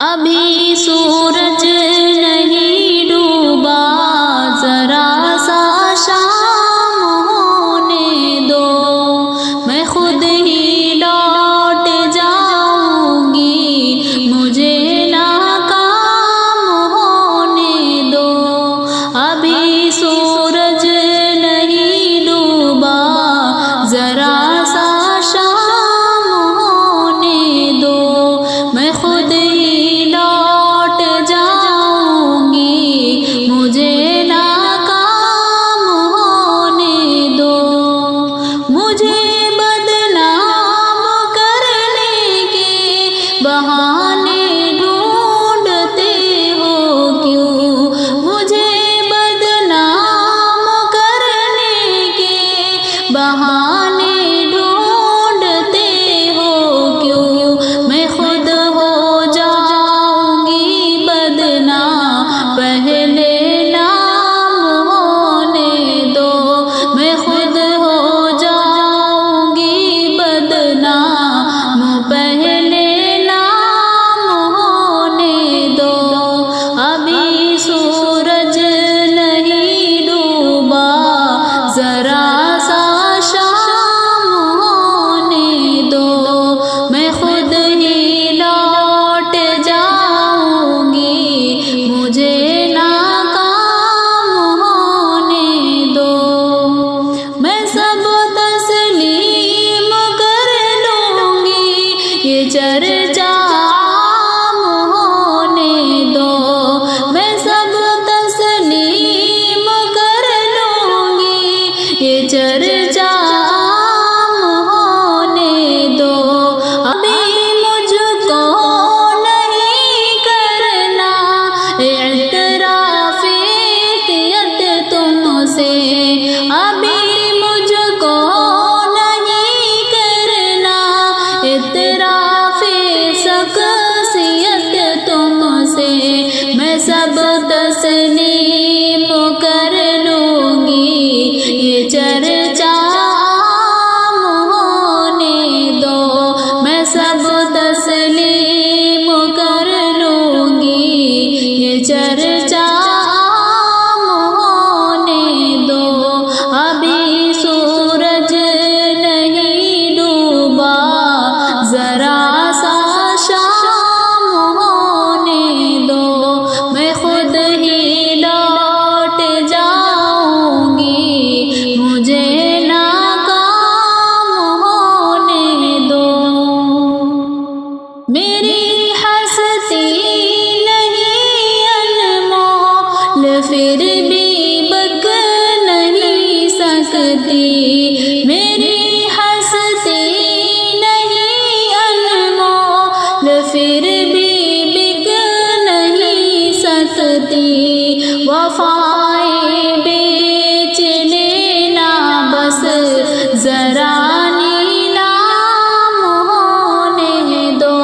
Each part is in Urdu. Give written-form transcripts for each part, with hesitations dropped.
ابھی سورج نہیں ڈوبا، ذرا سا شام ہونے دو، میں خود ہی لوٹ جاؤں گی، مجھے ناکام ہونے دو۔ ابھی سورج نہیں ڈوبا، ذرا سا شام ہونے دو، میں خود ہی بہانے ڈھونڈتے ہو کیوں، مجھے بدنام کرنے کے بہانے ڈھونڈتے ہو کیوں، میں خود ہو جاؤں گی بدنام، پہلے نام ہونے دو، میں خود ہو جاؤں گی بدنام، پہلے ذرا سا شام ہونے دو، میں خود ہی لوٹ جاؤں گی، مجھے ناکام ہونے دو۔ میں سب تسلیم کر لوں گی، یہ چرچا عام ہونے دو، میں سب تسلیم کر لوں گی، یہ چرچا عام ہونے دو۔ ابھی مجھ کو نہیں کرنا اعتراف عافیت تم سے، ابھی مجھ کو نہیں کرنا اعتراف شخصیت تم سے، میں سب تسلیم کر لوں گی، یہ چرچا عام ہونے دو، میں سب تسلیم کر لوں گی، یہ چرچا عام ہونے دو۔ ابھی سورج نہیں ڈوبا، ذرا سا شام ہونے دو، میں خود ہی لوٹ جاؤں گی، مجھے ناکام ہونے دو۔ میری ہستی نہیں انمول، پھر بھی بک نہیں سکتی، میری ہستی نہیں انمول، پھر بھی بک نہیں سکتی، وفائیں بیچ لینا بس ذرا نیلام ہونے دو،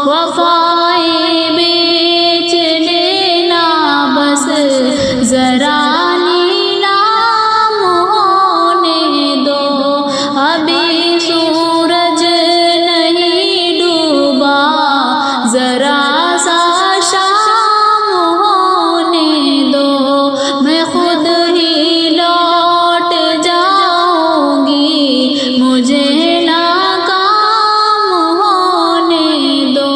وفائیں بیچ لینا بس ذرا نیلام ہونے دو۔ ابھی سورج نہیں ڈوبا، ذرا سا شام ہونے دو، میں خود ہی لوٹ جاؤں گی، مجھے ناکام ہونے دو۔